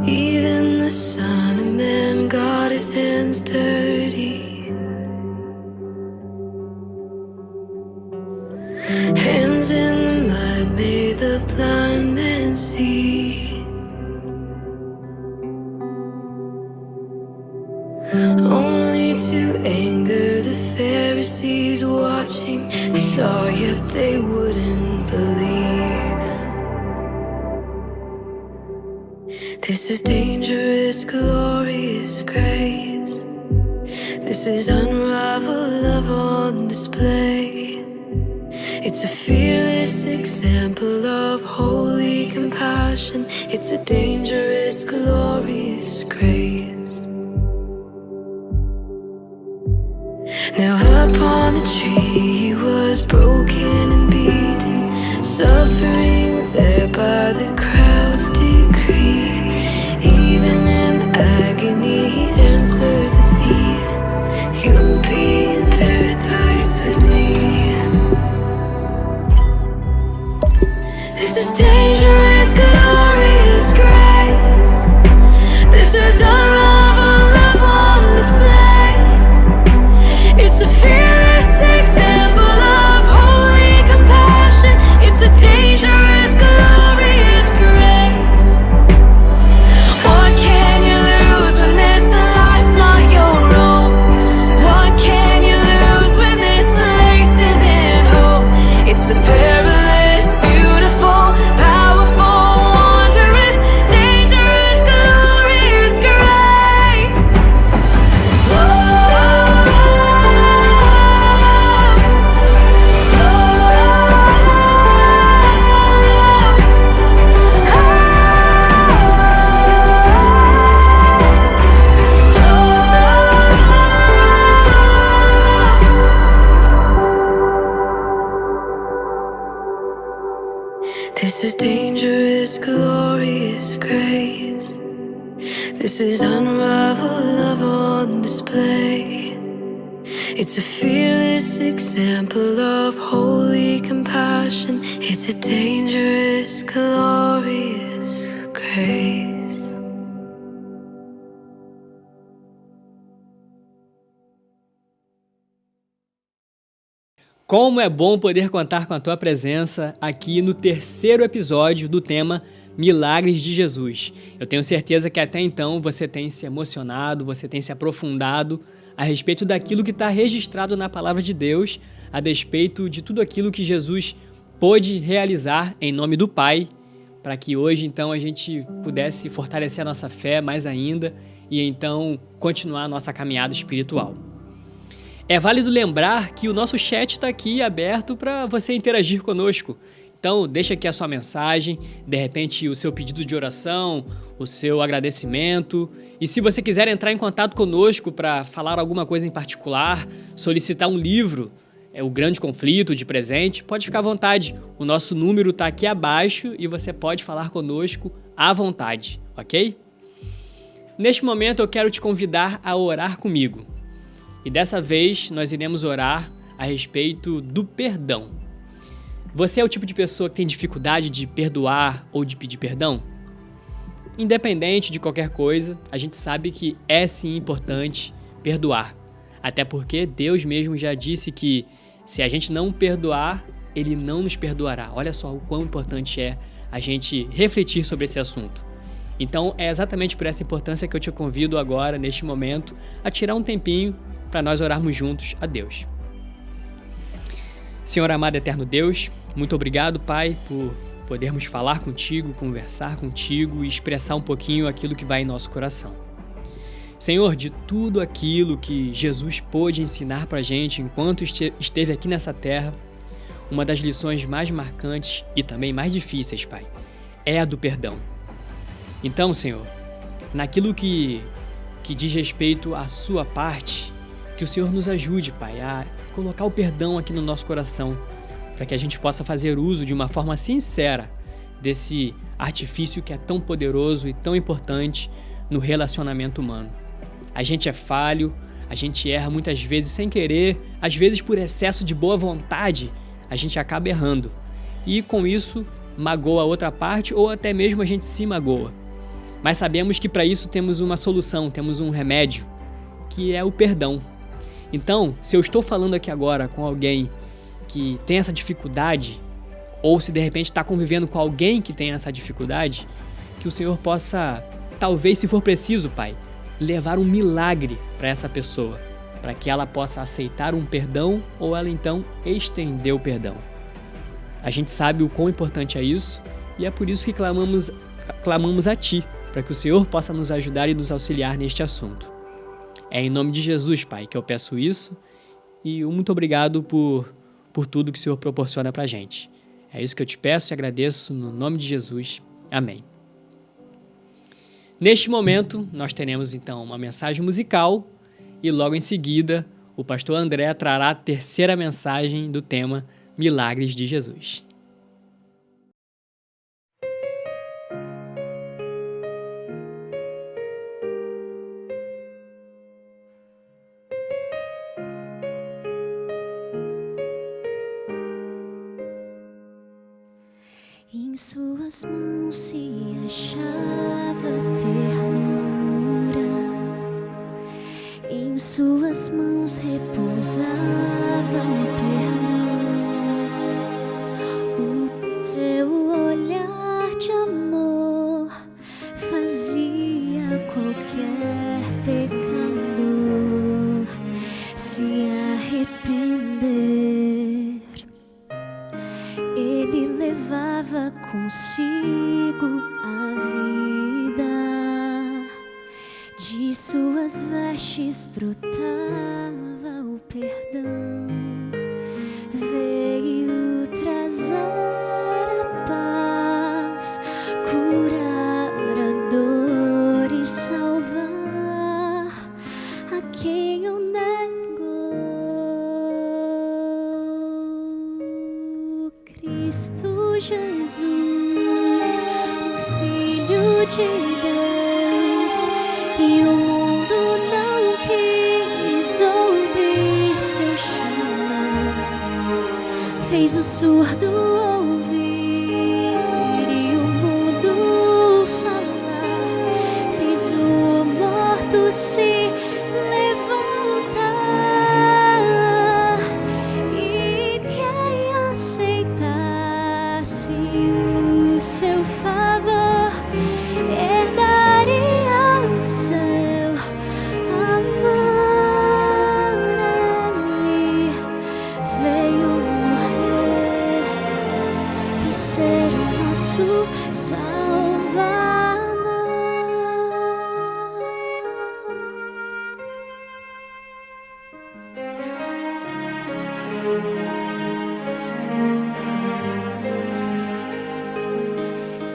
Even the Son of Man got his hands dirty. Hands in the mud made the blind man see. Only to anger the Pharisees watching, they saw yet they wouldn't believe. This is dangerous, glorious grace. This is unrivaled love on display. It's a fearless example of holy compassion. It's a dangerous, glorious grace. Now upon the tree he was broken and beaten, suffering there by the crowd's decree. Even in agony he answered the thief, "You'll be in paradise with me." This is dangerous, glorious grace. This is unrivaled love on display. It's a fearless example of holy compassion. It's a dangerous, glorious grace. What can you lose when this life's not your own? What can you lose when this place isn't home? It's a perilous, beautiful, powerful, wondrous, dangerous, glorious grace. This is dangerous, glorious grace. This is unrivaled love on display. It's a fearless example of holy compassion. It's a dangerous, glorious grace. Como é bom poder contar com a tua presença aqui no terceiro episódio do tema Milagres de Jesus. Eu tenho certeza que até então você tem se emocionado, você tem se aprofundado a respeito daquilo que está registrado na Palavra de Deus, a despeito de tudo aquilo que Jesus pôde realizar em nome do Pai, para que hoje então a gente pudesse fortalecer a nossa fé mais ainda e então continuar a nossa caminhada espiritual. É válido lembrar que o nosso chat está aqui aberto para você interagir conosco. Então, deixa aqui a sua mensagem, de repente o seu pedido de oração, o seu agradecimento. E se você quiser entrar em contato conosco para falar alguma coisa em particular, solicitar um livro, O Grande Conflito, de presente, pode ficar à vontade. O nosso número está aqui abaixo e você pode falar conosco à vontade, ok? Neste momento eu quero te convidar a orar comigo. E dessa vez nós iremos orar a respeito do perdão. Você é o tipo de pessoa que tem dificuldade de perdoar ou de pedir perdão? Independente de qualquer coisa, a gente sabe que é sim importante perdoar. Até porque Deus mesmo já disse que se a gente não perdoar, Ele não nos perdoará. Olha só o quão importante é a gente refletir sobre esse assunto. Então é exatamente por essa importância que eu te convido agora, neste momento, a tirar um tempinho para nós orarmos juntos a Deus. Senhor amado eterno Deus, muito obrigado, Pai, por podermos falar contigo, conversar contigo e expressar um pouquinho aquilo que vai em nosso coração. Senhor, de tudo aquilo que Jesus pôde ensinar para a gente enquanto esteve aqui nessa terra, uma das lições mais marcantes e também mais difíceis, Pai, é a do perdão. Então, Senhor, naquilo que diz respeito à sua parte, que o Senhor nos ajude, Pai, a colocar o perdão aqui no nosso coração, para que a gente possa fazer uso de uma forma sincera desse artifício que é tão poderoso e tão importante no relacionamento humano. A gente é falho, a gente erra muitas vezes sem querer, às vezes por excesso de boa vontade, a gente acaba errando. E com isso, magoa a outra parte ou até mesmo a gente se magoa. Mas sabemos que para isso temos uma solução, temos um remédio, que é o perdão. Então, se eu estou falando aqui agora com alguém que tem essa dificuldade, ou se de repente está convivendo com alguém que tem essa dificuldade, que o Senhor possa, talvez se for preciso, Pai, levar um milagre para essa pessoa, para que ela possa aceitar um perdão ou ela então estender o perdão. A gente sabe o quão importante é isso e é por isso que clamamos a Ti, para que o Senhor possa nos ajudar e nos auxiliar neste assunto. É em nome de Jesus, Pai, que eu peço isso e muito obrigado por tudo que o Senhor proporciona para a gente. É isso que eu te peço e agradeço no nome de Jesus. Amém. Neste momento, nós teremos então uma mensagem musical e logo em seguida o pastor André trará a terceira mensagem do tema Milagres de Jesus. Em suas mãos se achava ternura, em suas mãos repousava o perdão. O seu olhar de amor fazia qualquer pecador se arrepender. Ele levava consigo a vida, de suas vestes brotava o perdão. Veio trazer a paz, curar a dor e salvar a quem o negou. Cristo Jesus, o Filho de Deus, e o mundo não quis ouvir seu choro, fez o surdo ouvir e o mudo falar, fez o morto se levantar, e quem aceitasse o seu favor herdaria o céu. Amor, ele veio morrer para ser o nosso Salvador.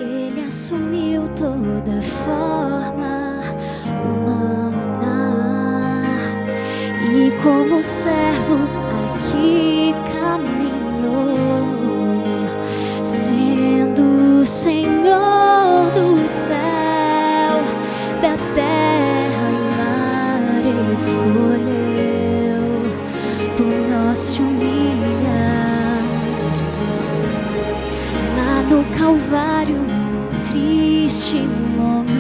Ele assumiu toda forma humana e como servo aqui caminhou, sendo o Senhor do céu, da terra e mar, escolheu por nós se humilhar. Lá no Calvário, num triste momento,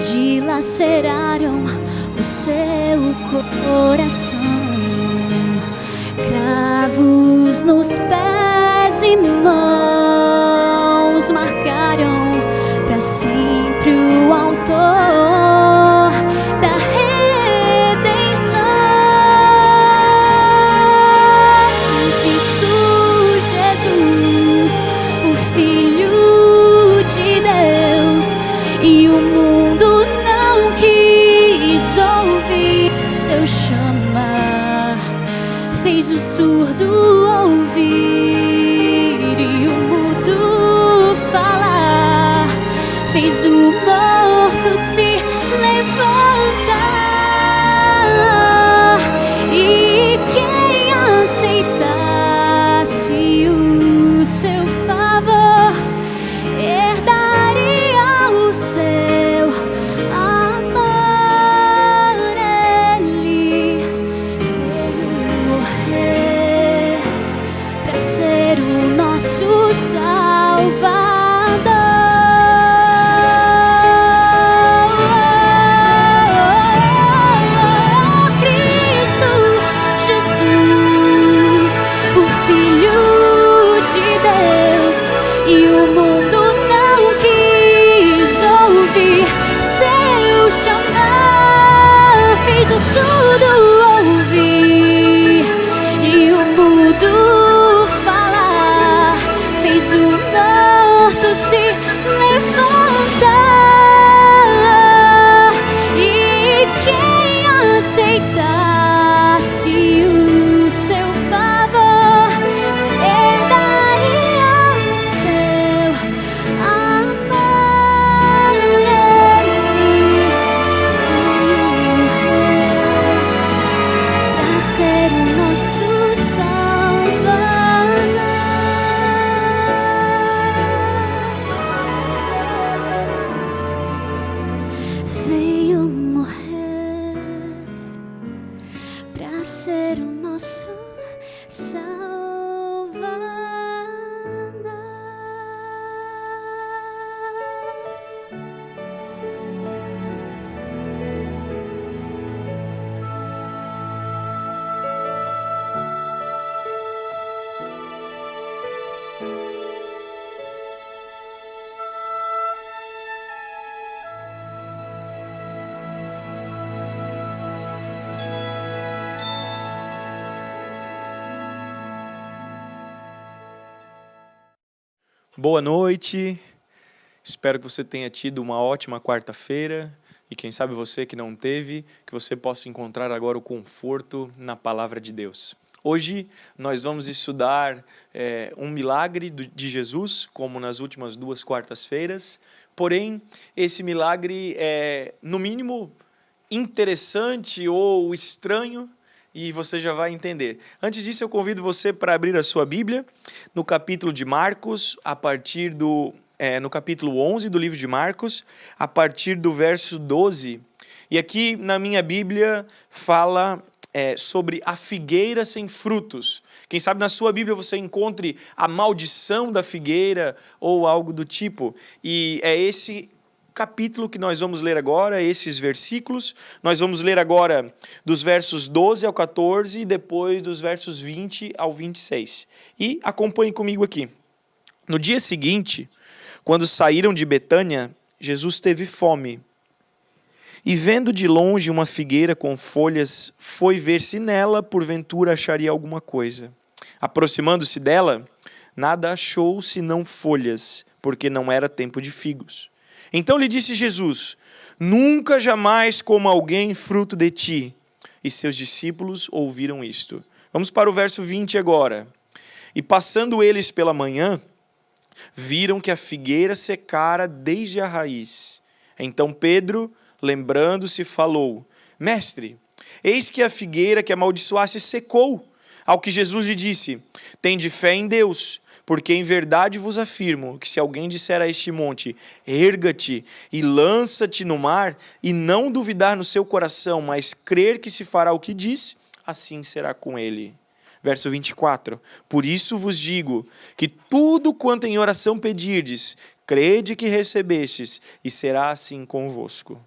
dilaceraram o seu coração, cravos nos pés e mãos marcaram para sempre o autor da redenção. Cristo Jesus, o Filho de Deus, e o mundo não quis ouvir teu chamar, fez o surdo ouvir Boa noite, espero que você tenha tido uma ótima quarta-feira e quem sabe você que não teve, que você possa encontrar agora o conforto na palavra de Deus. Hoje nós vamos estudar um milagre de Jesus, como nas últimas 2 quartas-feiras, porém esse milagre é no mínimo interessante ou estranho, e você já vai entender. Antes disso, eu convido você para abrir a sua Bíblia no capítulo de Marcos, no capítulo 11 do livro de Marcos, a partir do verso 12. E aqui na minha Bíblia fala sobre a figueira sem frutos. Quem sabe na sua Bíblia você encontre a maldição da figueira ou algo do tipo. E é esse capítulo que nós vamos ler agora, esses versículos. Nós vamos ler agora dos versos 12 ao 14 e depois dos versos 20 ao 26. E acompanhe comigo aqui. No dia seguinte, quando saíram de Betânia, Jesus teve fome. E vendo de longe uma figueira com folhas, foi ver se nela, porventura, acharia alguma coisa. Aproximando-se dela, nada achou senão folhas, porque não era tempo de figos. Então lhe disse Jesus: nunca jamais coma alguém fruto de ti. E seus discípulos ouviram isto. Vamos para o verso 20 agora. E passando eles pela manhã, viram que a figueira secara desde a raiz. Então Pedro, lembrando-se, falou: Mestre, eis que a figueira que amaldiçoasse secou. Ao que Jesus lhe disse: tende fé em Deus. Porque em verdade vos afirmo que se alguém disser a este monte, erga-te e lança-te no mar, e não duvidar no seu coração, mas crer que se fará o que diz, assim será com ele. Verso 24. Por isso vos digo que tudo quanto em oração pedirdes, crede que recebestes, e será assim convosco.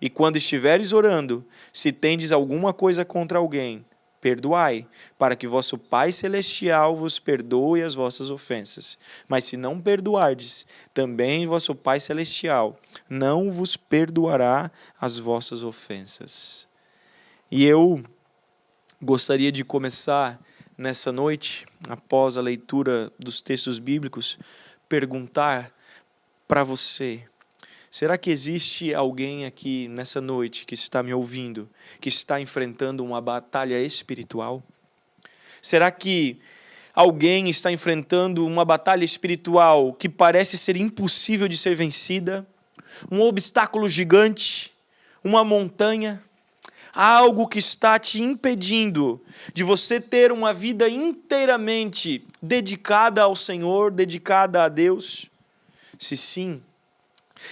E quando estiveres orando, se tendes alguma coisa contra alguém, perdoai, para que vosso Pai Celestial vos perdoe as vossas ofensas. Mas se não perdoardes, também vosso Pai Celestial não vos perdoará as vossas ofensas. E eu gostaria de começar nessa noite, após a leitura dos textos bíblicos, perguntar para você: será que existe alguém aqui nessa noite que está me ouvindo, que está enfrentando uma batalha espiritual? Será que alguém está enfrentando uma batalha espiritual que parece ser impossível de ser vencida? Um obstáculo gigante? Uma montanha? Algo que está te impedindo de você ter uma vida inteiramente dedicada ao Senhor, dedicada a Deus? Se sim,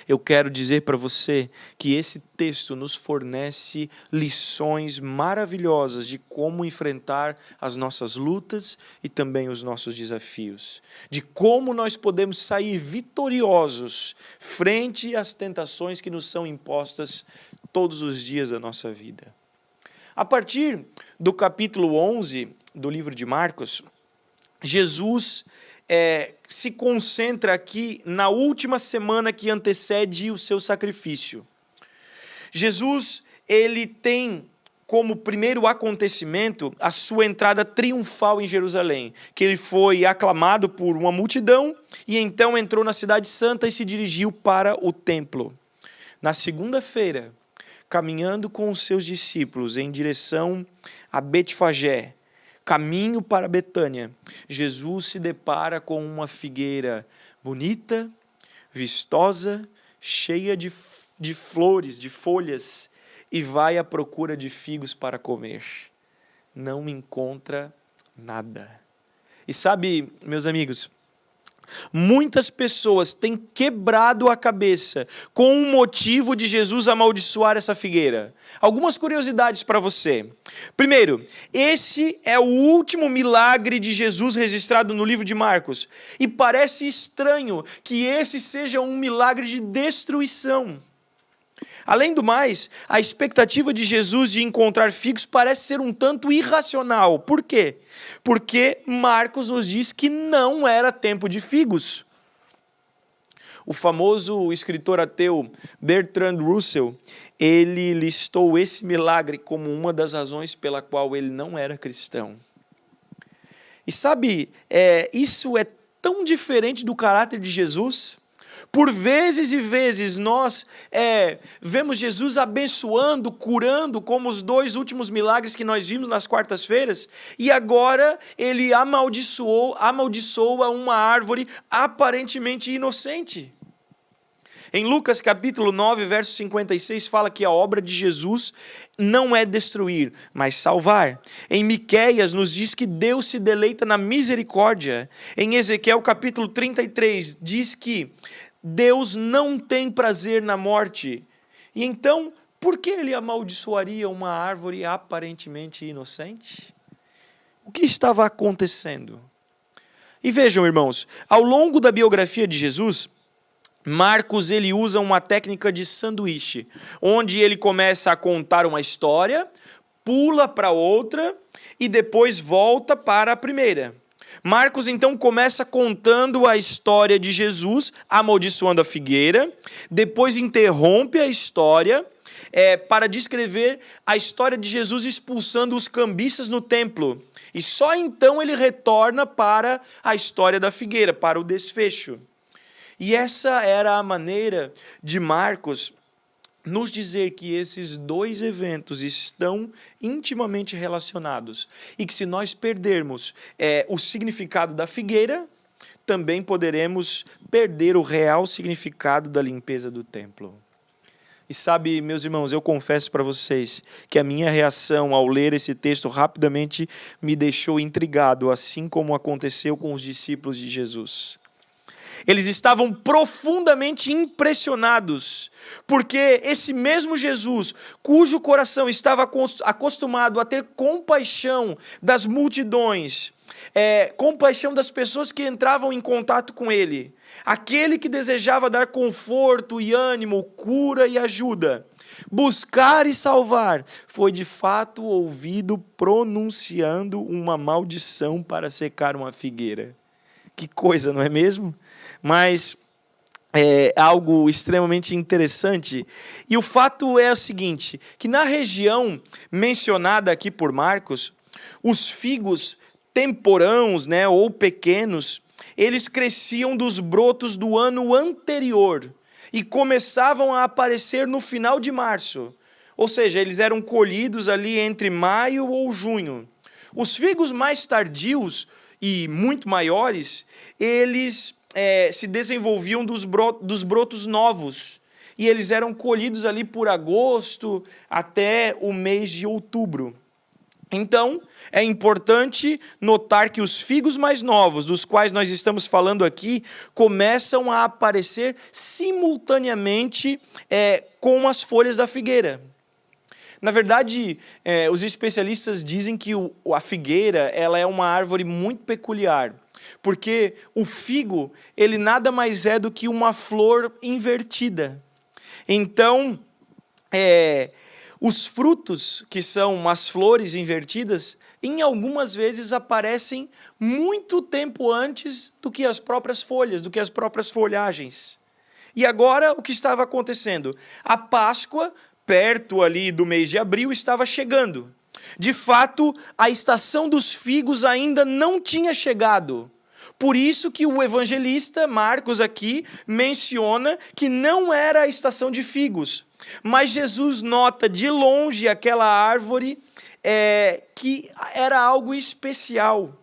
eu quero dizer para você que esse texto nos fornece lições maravilhosas de como enfrentar as nossas lutas e também os nossos desafios. De como nós podemos sair vitoriosos frente às tentações que nos são impostas todos os dias da nossa vida. A partir do capítulo 11 do livro de Marcos, Jesus se concentra aqui na última semana que antecede o seu sacrifício. Jesus, ele tem como primeiro acontecimento a sua entrada triunfal em Jerusalém, que ele foi aclamado por uma multidão e então entrou na cidade santa e se dirigiu para o templo. Na segunda-feira, caminhando com os seus discípulos em direção a Betfagé, caminho para Betânia, Jesus se depara com uma figueira bonita, vistosa, cheia de flores, de folhas, e vai à procura de figos para comer. Não encontra nada. E sabe, meus amigos, muitas pessoas têm quebrado a cabeça com o motivo de Jesus amaldiçoar essa figueira. Algumas curiosidades para você. Primeiro, esse é o último milagre de Jesus registrado no livro de Marcos. E parece estranho que esse seja um milagre de destruição. Além do mais, a expectativa de Jesus de encontrar figos parece ser um tanto irracional. Por quê? Porque Marcos nos diz que não era tempo de figos. O famoso escritor ateu Bertrand Russell, ele listou esse milagre como uma das razões pela qual ele não era cristão. E sabe, isso é tão diferente do caráter de Jesus? Por vezes e vezes nós vemos Jesus abençoando, curando, como os 2 últimos milagres que nós vimos nas quartas-feiras, e agora ele amaldiçoa uma árvore aparentemente inocente. Em Lucas capítulo 9, verso 56, fala que a obra de Jesus não é destruir, mas salvar. Em Miqueias nos diz que Deus se deleita na misericórdia. Em Ezequiel capítulo 33 diz que Deus não tem prazer na morte. E então, por que ele amaldiçoaria uma árvore aparentemente inocente? O que estava acontecendo? E vejam, irmãos, ao longo da biografia de Jesus, Marcos ele usa uma técnica de sanduíche, onde ele começa a contar uma história, pula para outra e depois volta para a primeira. Marcos então começa contando a história de Jesus amaldiçoando a figueira, depois interrompe a história para descrever a história de Jesus expulsando os cambistas no templo. E só então ele retorna para a história da figueira, para o desfecho. E essa era a maneira de Marcos nos dizer que esses 2 eventos estão intimamente relacionados e que se nós perdermos o significado da figueira, também poderemos perder o real significado da limpeza do templo. E sabe, meus irmãos, eu confesso para vocês que a minha reação ao ler esse texto rapidamente me deixou intrigado, assim como aconteceu com os discípulos de Jesus. Eles estavam profundamente impressionados, porque esse mesmo Jesus, cujo coração estava acostumado a ter compaixão das multidões, compaixão das pessoas que entravam em contato com ele, aquele que desejava dar conforto e ânimo, cura e ajuda, buscar e salvar, foi de fato ouvido pronunciando uma maldição para secar uma figueira. Que coisa, não é mesmo? Mas é algo extremamente interessante. E o fato é o seguinte, que na região mencionada aqui por Marcos, os figos temporãos, ou pequenos, eles cresciam dos brotos do ano anterior e começavam a aparecer no final de março. Ou seja, eles eram colhidos ali entre maio ou junho. Os figos mais tardios e muito maiores, eles se desenvolviam dos brotos novos. E eles eram colhidos ali por agosto até o mês de outubro. Então, é importante notar que os figos mais novos, dos quais nós estamos falando aqui, começam a aparecer simultaneamente com as folhas da figueira. Na verdade, os especialistas dizem que a figueira ela é uma árvore muito peculiar, porque o figo ele nada mais é do que uma flor invertida. Então, os frutos, que são as flores invertidas, em algumas vezes aparecem muito tempo antes do que as próprias folhas, do que as próprias folhagens. E agora, o que estava acontecendo? A Páscoa, perto ali do mês de abril, estava chegando. De fato, a estação dos figos ainda não tinha chegado. Por isso que o evangelista Marcos aqui menciona que não era a estação de figos. Mas Jesus nota de longe aquela árvore que era algo especial.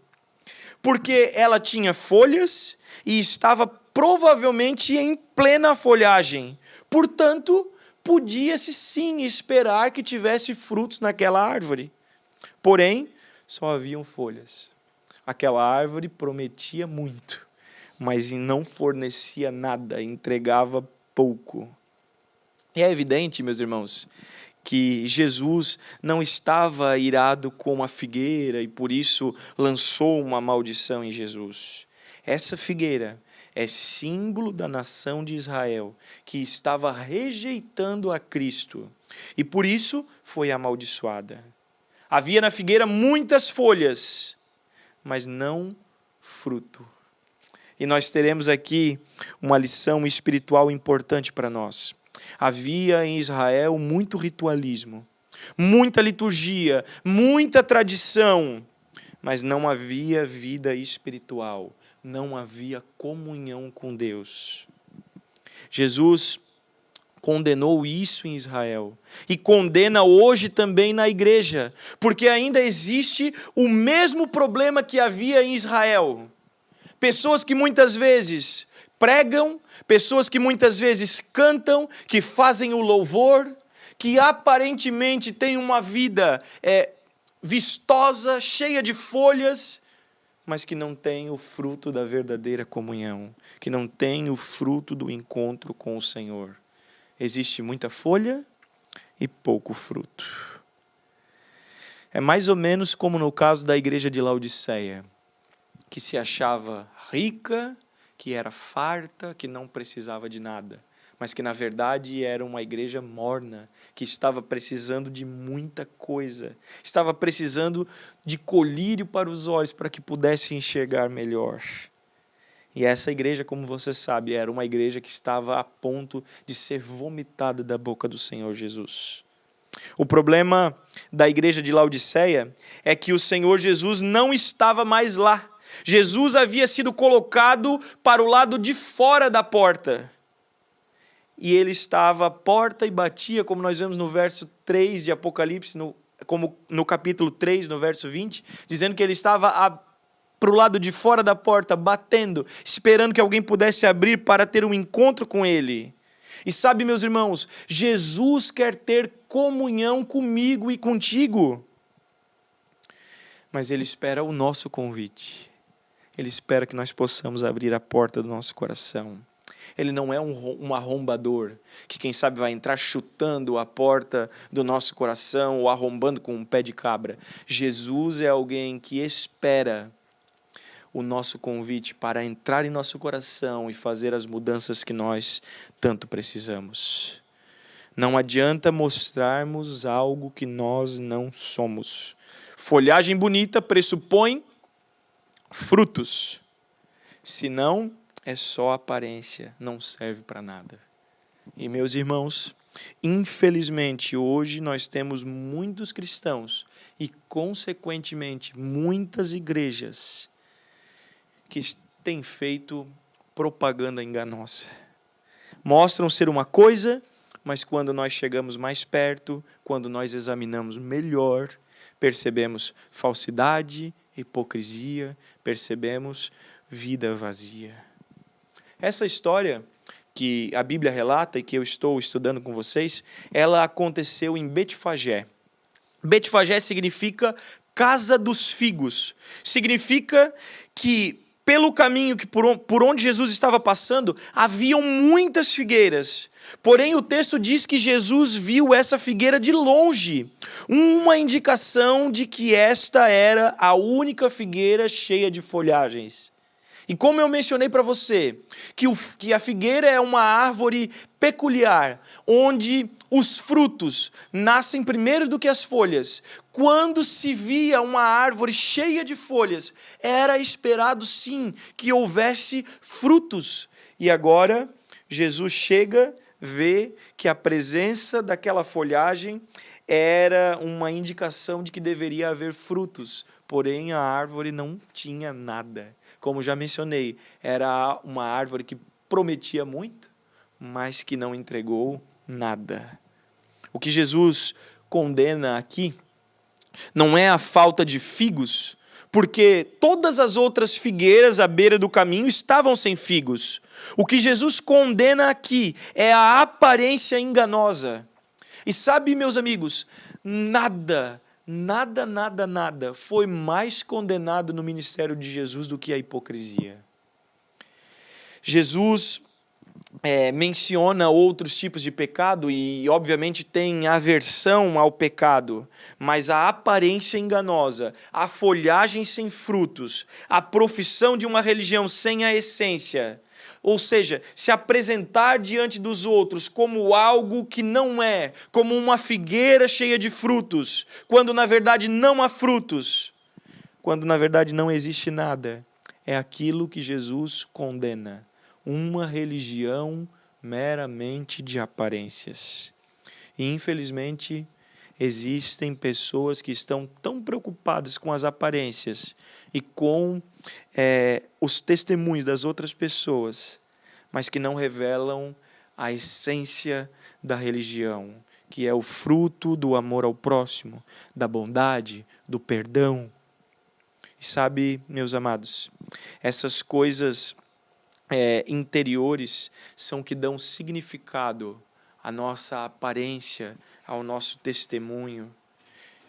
Porque ela tinha folhas e estava provavelmente em plena folhagem. Portanto, podia-se sim esperar que tivesse frutos naquela árvore. Porém, só haviam folhas. Aquela árvore prometia muito, mas não fornecia nada, entregava pouco. E é evidente, meus irmãos, que Jesus não estava irado com a figueira e por isso lançou uma maldição em Jesus. Essa figueira é símbolo da nação de Israel, que estava rejeitando a Cristo e por isso foi amaldiçoada. Havia na figueira muitas folhas, mas não fruto. E nós teremos aqui uma lição espiritual importante para nós. Havia em Israel muito ritualismo, muita liturgia, muita tradição, mas não havia vida espiritual, não havia comunhão com Deus. Jesus condenou isso em Israel e condena hoje também na igreja, porque ainda existe o mesmo problema que havia em Israel. Pessoas que muitas vezes pregam, pessoas que muitas vezes cantam, que fazem o louvor, que aparentemente têm uma vida vistosa, cheia de folhas, mas que não tem o fruto da verdadeira comunhão, que não tem o fruto do encontro com o Senhor. Existe muita folha e pouco fruto. É mais ou menos como no caso da igreja de Laodiceia, que se achava rica, que era farta, que não precisava de nada, mas que na verdade era uma igreja morna, que estava precisando de muita coisa, estava precisando de colírio para os olhos, para que pudesse enxergar melhor. E essa igreja, como você sabe, era uma igreja que estava a ponto de ser vomitada da boca do Senhor Jesus. O problema da igreja de Laodiceia é que o Senhor Jesus não estava mais lá. Jesus havia sido colocado para o lado de fora da porta. E ele estava à porta e batia, como nós vemos no verso 3 de Apocalipse, como no capítulo 3, no verso 20, dizendo que ele estava para o lado de fora da porta, batendo, esperando que alguém pudesse abrir para ter um encontro com ele. E sabe, meus irmãos, Jesus quer ter comunhão comigo e contigo. Mas ele espera o nosso convite. Ele espera que nós possamos abrir a porta do nosso coração. Ele não é um arrombador, que quem sabe vai entrar chutando a porta do nosso coração ou arrombando com um pé de cabra. Jesus é alguém que espera o nosso convite para entrar em nosso coração e fazer as mudanças que nós tanto precisamos. Não adianta mostrarmos algo que nós não somos. Folhagem bonita pressupõe frutos. Se não, é só aparência, não serve para nada. E meus irmãos, infelizmente hoje nós temos muitos cristãos e consequentemente muitas igrejas que têm feito propaganda enganosa. Mostram ser uma coisa, mas quando nós chegamos mais perto, quando nós examinamos melhor, percebemos falsidade, hipocrisia, percebemos vida vazia. Essa história que a Bíblia relata e que eu estou estudando com vocês, ela aconteceu em Betfagé. Betfagé significa casa dos figos. Significa que pelo caminho por onde Jesus estava passando, haviam muitas figueiras. Porém, o texto diz que Jesus viu essa figueira de longe. Uma indicação de que esta era a única figueira cheia de folhagens. E como eu mencionei para você, que a figueira é uma árvore peculiar, onde os frutos nascem primeiro do que as folhas. Quando se via uma árvore cheia de folhas, era esperado sim que houvesse frutos. E agora, Jesus chega, vê que a presença daquela folhagem era uma indicação de que deveria haver frutos. Porém, a árvore não tinha nada. Como já mencionei, era uma árvore que prometia muito, mas que não entregou nada. O que Jesus condena aqui não é a falta de figos, porque todas as outras figueiras à beira do caminho estavam sem figos. O que Jesus condena aqui é a aparência enganosa. E sabe, meus amigos, nada foi mais condenado no ministério de Jesus do que a hipocrisia. Jesus menciona outros tipos de pecado e, obviamente, tem aversão ao pecado, mas a aparência enganosa, a folhagem sem frutos, a profissão de uma religião sem a essência, ou seja, se apresentar diante dos outros como algo que não é, como uma figueira cheia de frutos, quando na verdade não há frutos, quando na verdade não existe nada, é aquilo que Jesus condena. Uma religião meramente de aparências. E, infelizmente, existem pessoas que estão tão preocupadas com as aparências e com os testemunhos das outras pessoas, mas que não revelam a essência da religião, que é o fruto do amor ao próximo, da bondade, do perdão. E sabe, meus amados, essas coisas interiores são que dão significado à nossa aparência, ao nosso testemunho.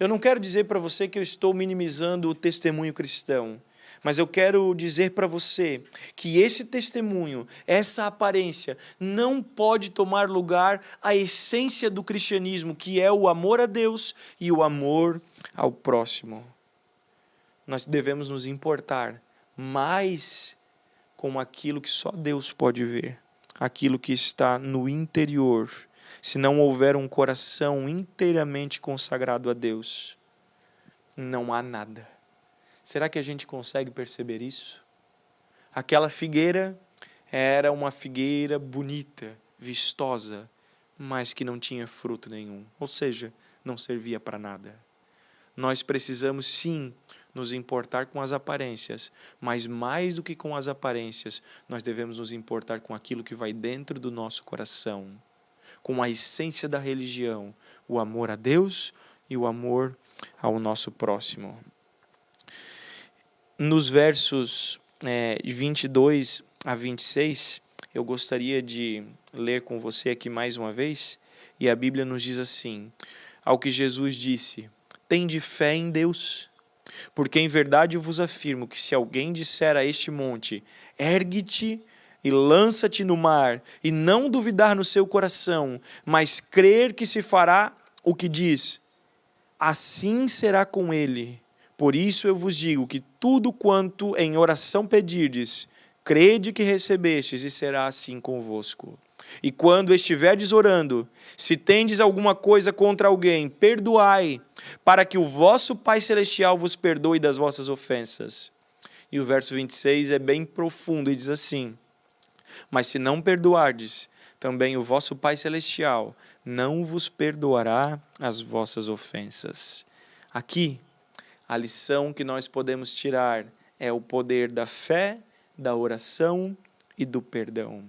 Eu não quero dizer para você que eu estou minimizando o testemunho cristão, mas eu quero dizer para você que esse testemunho, essa aparência, não pode tomar lugar à essência do cristianismo, que é o amor a Deus e o amor ao próximo. Nós devemos nos importar mais com aquilo que só Deus pode ver, aquilo que está no interior. Se não houver um coração inteiramente consagrado a Deus, não há nada. Será que a gente consegue perceber isso? Aquela figueira era uma figueira bonita, vistosa, mas que não tinha fruto nenhum, ou seja, não servia para nada. Nós precisamos sim nos importar com as aparências, mas mais do que com as aparências, nós devemos nos importar com aquilo que vai dentro do nosso coração, com a essência da religião, o amor a Deus e o amor ao nosso próximo. Nos versos 22 a 26, eu gostaria de ler com você aqui mais uma vez, e a Bíblia nos diz assim: ao que Jesus disse, tende fé em Deus, porque em verdade eu vos afirmo que se alguém disser a este monte, ergue-te e lança-te no mar, e não duvidar no seu coração, mas crer que se fará o que diz, assim será com ele. Por isso eu vos digo que tudo quanto em oração pedirdes, crede que recebestes, e será assim convosco. E quando estiverdes orando, se tendes alguma coisa contra alguém, perdoai, para que o vosso Pai Celestial vos perdoe das vossas ofensas. E o verso 26 é bem profundo e diz assim: mas se não perdoardes, também o vosso Pai Celestial não vos perdoará as vossas ofensas. Aqui, a lição que nós podemos tirar é o poder da fé, da oração e do perdão.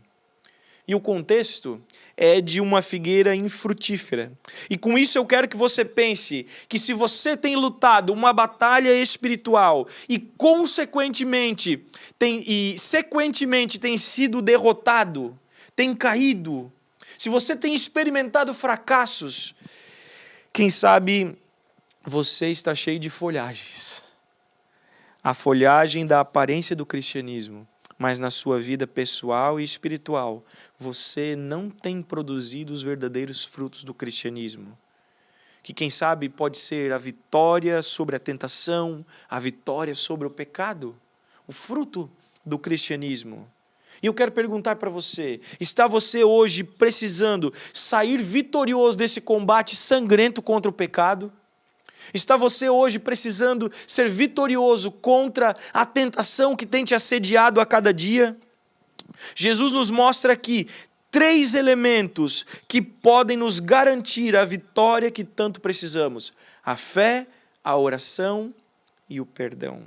E o contexto é de uma figueira infrutífera. E com isso eu quero que você pense que se você tem lutado uma batalha espiritual e sequentemente tem sido derrotado, tem caído, se você tem experimentado fracassos, quem sabe você está cheio de folhagens. A folhagem da aparência do cristianismo, mas na sua vida pessoal e espiritual, você não tem produzido os verdadeiros frutos do cristianismo. Que quem sabe pode ser a vitória sobre a tentação, a vitória sobre o pecado, o fruto do cristianismo. E eu quero perguntar para você, está você hoje precisando sair vitorioso desse combate sangrento contra o pecado? Está você hoje precisando ser vitorioso contra a tentação que tem te assediado a cada dia? Jesus nos mostra aqui 3 elementos que podem nos garantir a vitória que tanto precisamos: a fé, a oração e o perdão.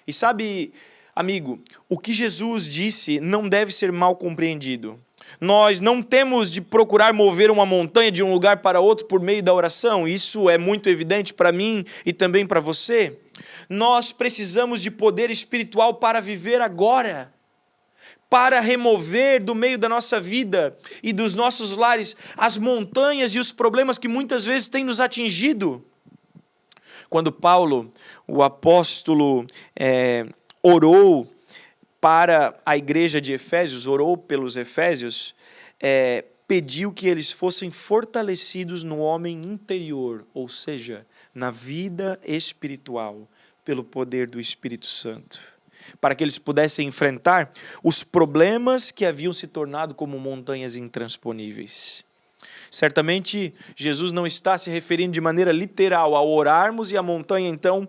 E sabe, amigo, o que Jesus disse não deve ser mal compreendido. Nós não temos de procurar mover uma montanha de um lugar para outro por meio da oração. Isso é muito evidente para mim e também para você. Nós precisamos de poder espiritual para viver agora, para remover do meio da nossa vida e dos nossos lares as montanhas e os problemas que muitas vezes têm nos atingido. Quando Paulo, o apóstolo, orou para a igreja de Efésios, orou pelos Efésios, pediu que eles fossem fortalecidos no homem interior, ou seja, na vida espiritual, pelo poder do Espírito Santo, para que eles pudessem enfrentar os problemas que haviam se tornado como montanhas intransponíveis. Certamente, Jesus não está se referindo de maneira literal ao orarmos e a montanha então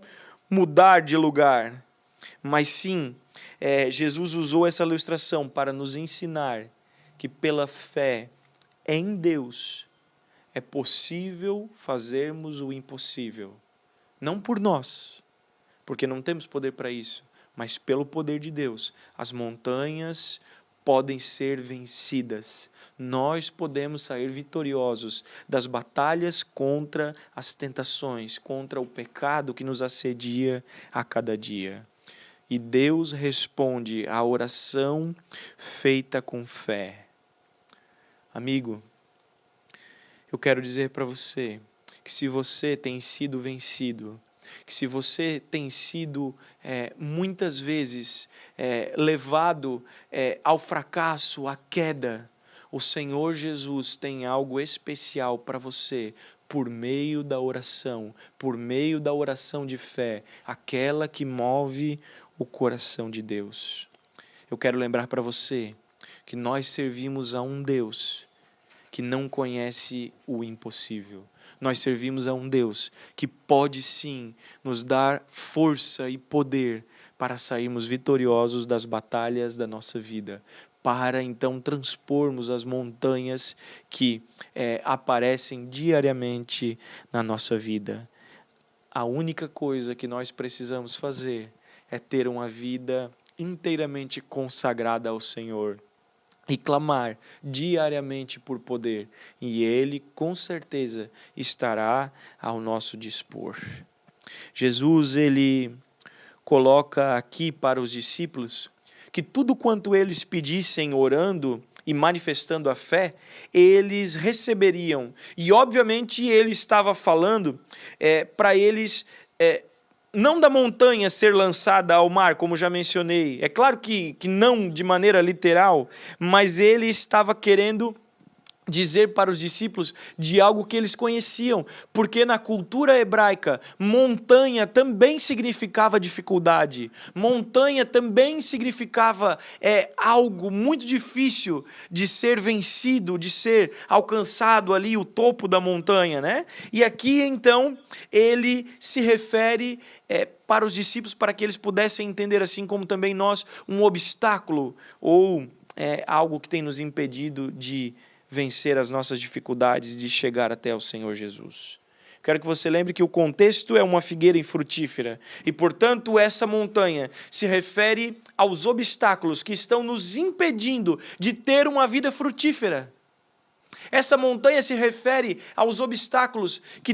mudar de lugar, mas sim, Jesus usou essa ilustração para nos ensinar que pela fé em Deus, é possível fazermos o impossível. Não por nós, porque não temos poder para isso, mas pelo poder de Deus. As montanhas podem ser vencidas. Nós podemos sair vitoriosos das batalhas contra as tentações, contra o pecado que nos assedia a cada dia. E Deus responde à oração feita com fé. Amigo, eu quero dizer para você que se você tem sido vencido, que se você tem sido muitas vezes levado ao fracasso, à queda, o Senhor Jesus tem algo especial para você por meio da oração de fé, aquela que move o coração de Deus. Eu quero lembrar para você que nós servimos a um Deus que não conhece o impossível. Nós servimos a um Deus que pode sim nos dar força e poder para sairmos vitoriosos das batalhas da nossa vida, para então transpormos as montanhas que aparecem diariamente na nossa vida. A única coisa que nós precisamos fazer é ter uma vida inteiramente consagrada ao Senhor e clamar diariamente por poder, e Ele com certeza estará ao nosso dispor. Jesus, Ele coloca aqui para os discípulos que tudo quanto eles pedissem orando e manifestando a fé, eles receberiam. E obviamente Ele estava falando para eles não da montanha ser lançada ao mar, como já mencionei. É claro que não de maneira literal, mas Ele estava querendo dizer para os discípulos de algo que eles conheciam, porque na cultura hebraica, montanha também significava dificuldade, montanha também significava algo muito difícil de ser vencido, de ser alcançado ali, o topo da montanha, né? E aqui então ele se refere para os discípulos, para que eles pudessem entender, assim como também nós, um obstáculo ou algo que tem nos impedido de vencer as nossas dificuldades, de chegar até o Senhor Jesus. Quero que você lembre que o contexto é uma figueira infrutífera e, portanto, essa montanha se refere aos obstáculos que estão nos impedindo de ter uma vida frutífera. Essa montanha se refere aos obstáculos que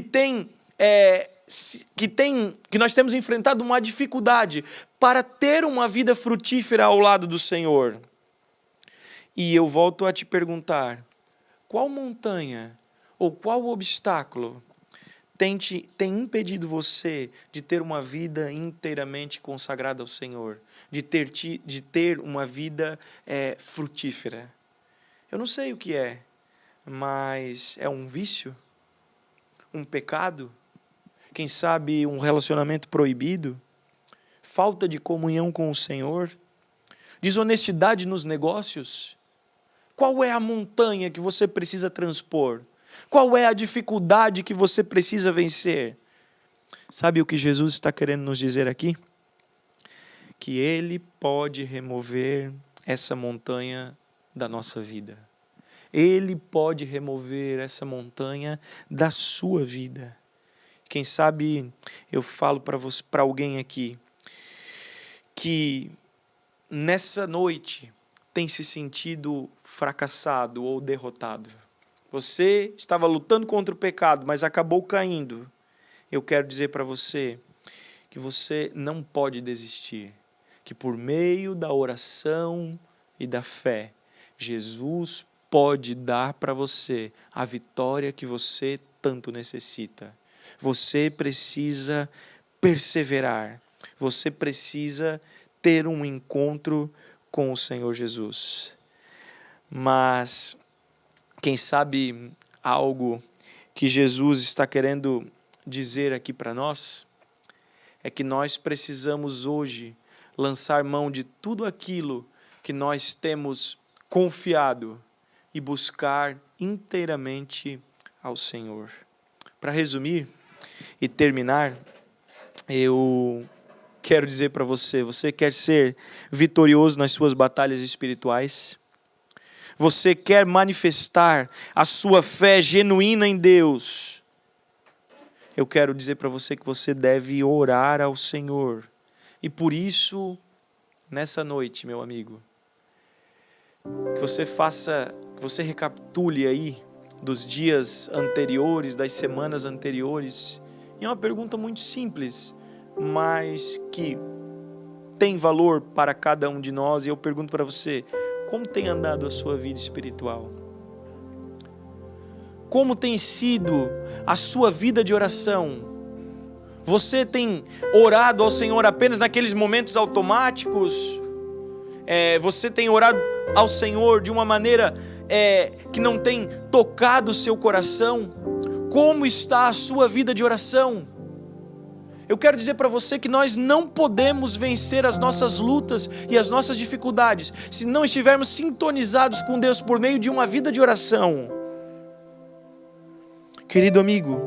nós temos enfrentado uma dificuldade para ter uma vida frutífera ao lado do Senhor. E eu volto a te perguntar, qual montanha ou qual obstáculo tem impedido você de ter uma vida inteiramente consagrada ao Senhor, de ter uma vida frutífera? Eu não sei o que é, mas é um vício? Um pecado? Quem sabe um relacionamento proibido? Falta de comunhão com o Senhor? Desonestidade nos negócios? Qual é a montanha que você precisa transpor? Qual é a dificuldade que você precisa vencer? Sabe o que Jesus está querendo nos dizer aqui? Que Ele pode remover essa montanha da nossa vida. Ele pode remover essa montanha da sua vida. Quem sabe eu falo para alguém aqui que nessa noite tem se sentido fracassado ou derrotado. Você estava lutando contra o pecado, mas acabou caindo. Eu quero dizer para você que você não pode desistir, que por meio da oração e da fé, Jesus pode dar para você a vitória que você tanto necessita. Você precisa perseverar, você precisa ter um encontro com o Senhor Jesus. Mas, quem sabe algo que Jesus está querendo dizer aqui para nós, é que nós precisamos hoje lançar mão de tudo aquilo que nós temos confiado e buscar inteiramente ao Senhor. Para resumir e terminar, eu quero dizer para você, você quer ser vitorioso nas suas batalhas espirituais? você quer manifestar a sua fé genuína em Deus, eu quero dizer para você que você deve orar ao Senhor. E por isso, nessa noite, meu amigo, que você recapitule aí dos dias anteriores, das semanas anteriores. E é uma pergunta muito simples, mas que tem valor para cada um de nós. E eu pergunto para você, como tem andado a sua vida espiritual? Como tem sido a sua vida de oração? Você tem orado ao Senhor apenas naqueles momentos automáticos? Você tem orado ao Senhor de uma maneira que não tem tocado o seu coração? Como está a sua vida de oração? Eu quero dizer para você que nós não podemos vencer as nossas lutas e as nossas dificuldades se não estivermos sintonizados com Deus por meio de uma vida de oração. Querido amigo,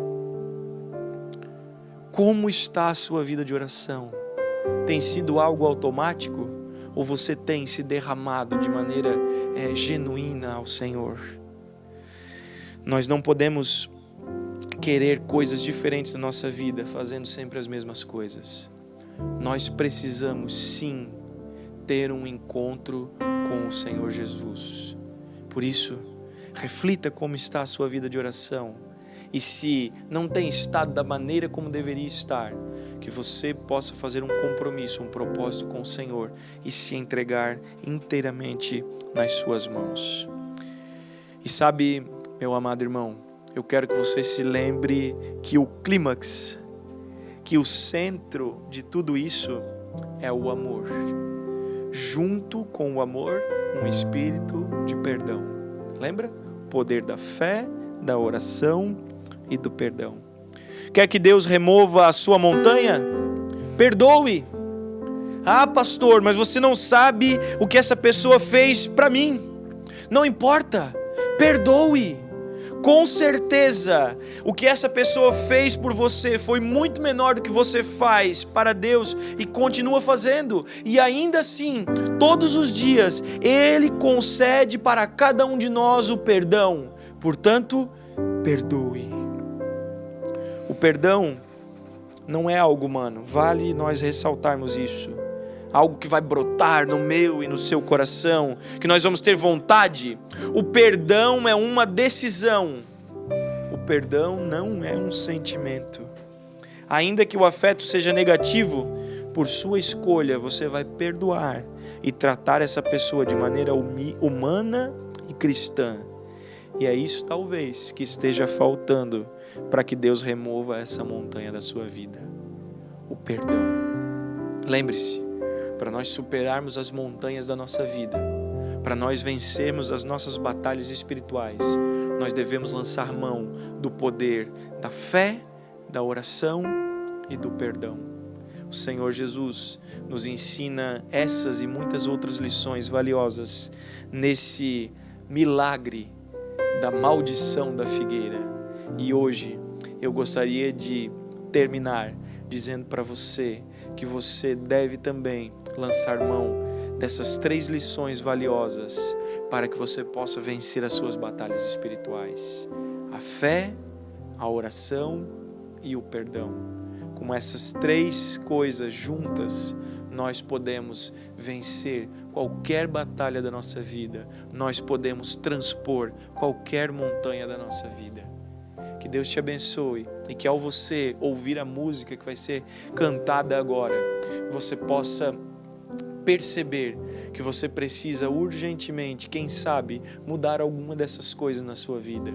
como está a sua vida de oração? Tem sido algo automático? Ou você tem se derramado de maneira genuína ao Senhor? Nós não podemos querer coisas diferentes na nossa vida, fazendo sempre as mesmas coisas. Nós precisamos sim ter um encontro com o Senhor Jesus. Por isso, reflita como está a sua vida de oração. E se não tem estado da maneira como deveria estar, que você possa fazer um compromisso, um propósito com o Senhor e se entregar inteiramente nas suas mãos. E sabe, meu amado irmão, eu quero que você se lembre que o clímax, que o centro de tudo isso é o amor. Junto com o amor, um espírito de perdão. Lembra? O poder da fé, da oração e do perdão. Quer que Deus remova a sua montanha? Perdoe. Ah, pastor, mas você não sabe o que essa pessoa fez para mim. Não importa, perdoe. Com certeza, o que essa pessoa fez por você foi muito menor do que você faz para Deus e continua fazendo. E ainda assim, todos os dias, Ele concede para cada um de nós o perdão. Portanto, perdoe. O perdão não é algo humano, vale nós ressaltarmos isso. Algo que vai brotar no meu e no seu coração, que nós vamos ter vontade. O perdão é uma decisão. O perdão não é um sentimento. Ainda que o afeto seja negativo, por sua escolha você vai perdoar e tratar essa pessoa de maneira humana e cristã. E é isso talvez que esteja faltando para que Deus remova essa montanha da sua vida. O perdão. Lembre-se, para nós superarmos as montanhas da nossa vida, para nós vencermos as nossas batalhas espirituais, nós devemos lançar mão do poder da fé, da oração e do perdão. O Senhor Jesus nos ensina essas e muitas outras lições valiosas nesse milagre da maldição da figueira. E hoje eu gostaria de terminar dizendo para você que você deve também lançar mão dessas 3 lições valiosas para que você possa vencer as suas batalhas espirituais: a fé, a oração e o perdão. Com essas 3 coisas juntas, nós podemos vencer qualquer batalha da nossa vida, nós podemos transpor qualquer montanha da nossa vida. Que Deus te abençoe e que ao você ouvir a música que vai ser cantada agora, você possa perceber que você precisa urgentemente, quem sabe, mudar alguma dessas coisas na sua vida.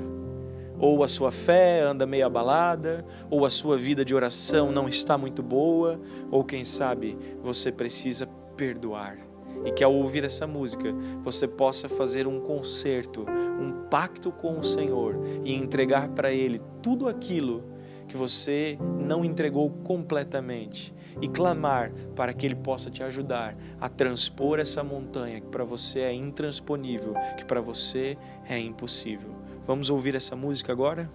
Ou a sua fé anda meio abalada, ou a sua vida de oração não está muito boa, ou quem sabe você precisa perdoar. E que ao ouvir essa música, você possa fazer um concerto, um pacto com o Senhor e entregar para Ele tudo aquilo que você não entregou completamente e clamar para que Ele possa te ajudar a transpor essa montanha que para você é intransponível, que para você é impossível. Vamos ouvir essa música agora?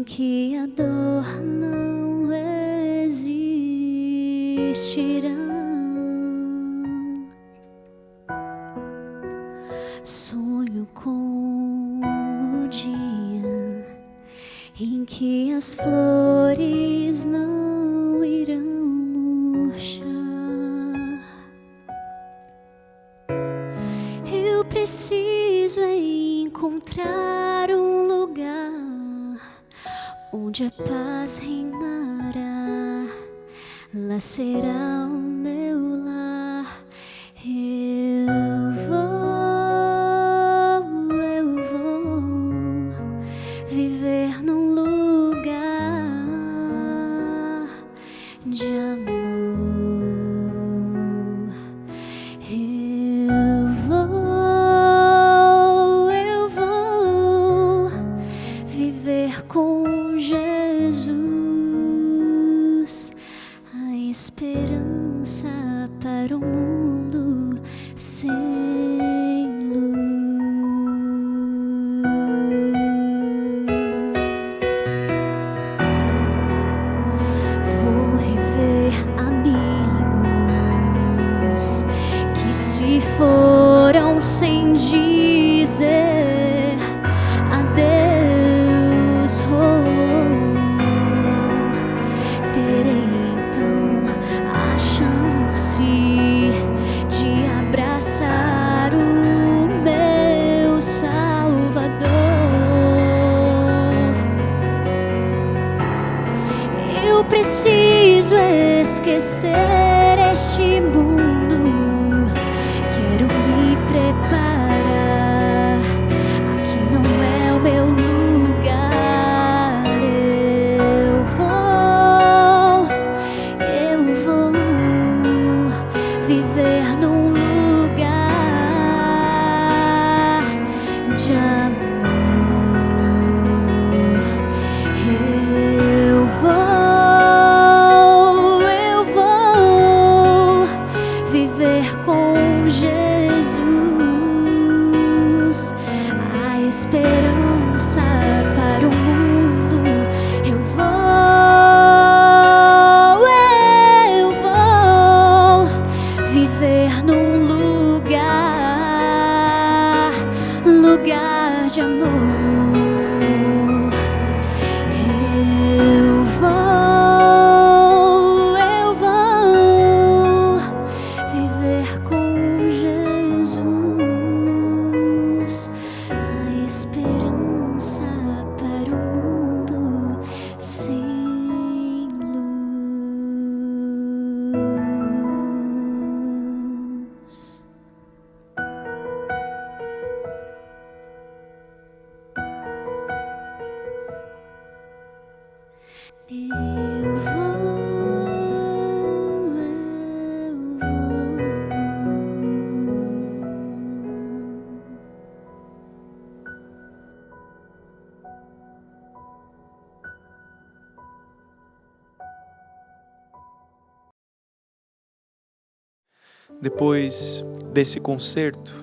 que a dor não existirá. Sonho com o dia em que as flores não irão murchar. Eu preciso encontrar um lugar onde a paz reinará. Lá será o meu lar. Eu vou viver num lugar de amor. Eu vou viver com Jesus, a esperança para o mundo sem luz. Vou rever amigos que se foram sem dizer adeus. Terei então a chance de abraçar o meu Salvador. Eu preciso esquecer este mundo. Quero me preparar. Aqui não é o meu lugar. Eu vou viver num lugar de amor. Eu vou viver com Jesus, a esperança para o mundo. Eu vou viver num lugar de amor. Eu vou viver com Jesus, a esperança para o mundo sem luz. Eu Depois desse concerto,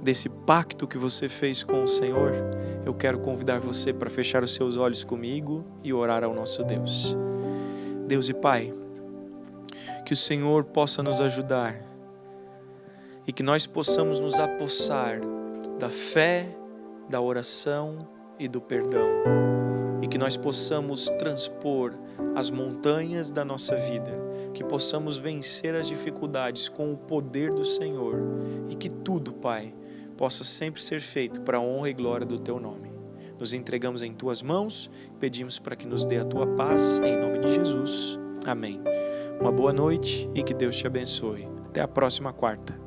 desse pacto que você fez com o Senhor, eu quero convidar você para fechar os seus olhos comigo e orar ao nosso Deus. Deus e Pai, que o Senhor possa nos ajudar e que nós possamos nos apossar da fé, da oração e do perdão, e que nós possamos transpor as montanhas da nossa vida, que possamos vencer as dificuldades com o poder do Senhor, e que tudo, Pai, possa sempre ser feito para a honra e glória do Teu nome. Nos entregamos em Tuas mãos, pedimos para que nos dê a Tua paz, em nome de Jesus. Amém. Uma boa noite e que Deus te abençoe. Até a próxima quarta.